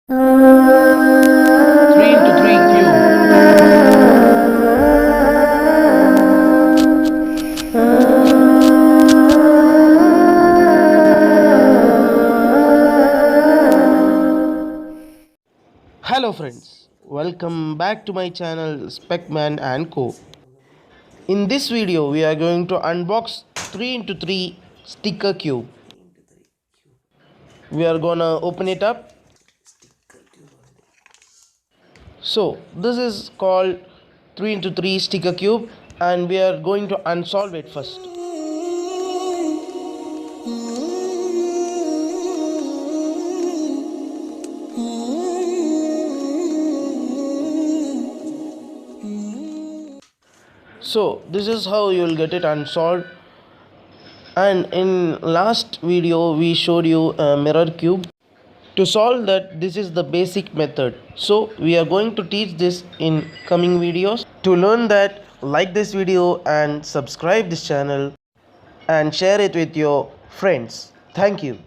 3 into 3 cube. Hello friends, welcome back to my channel Spec and Co. In this video we are going to unbox 3 into 3 sticker cube. We are gonna open it up. So this is called 3 into 3 sticker cube and we are going to unsolve it first. So this is how you will get it unsolved. And in last video we showed you a mirror cube. To solve that, this is the basic method. So we are going to teach this in coming videos. To learn that, like this video and subscribe this channel and share it with your friends. Thank you.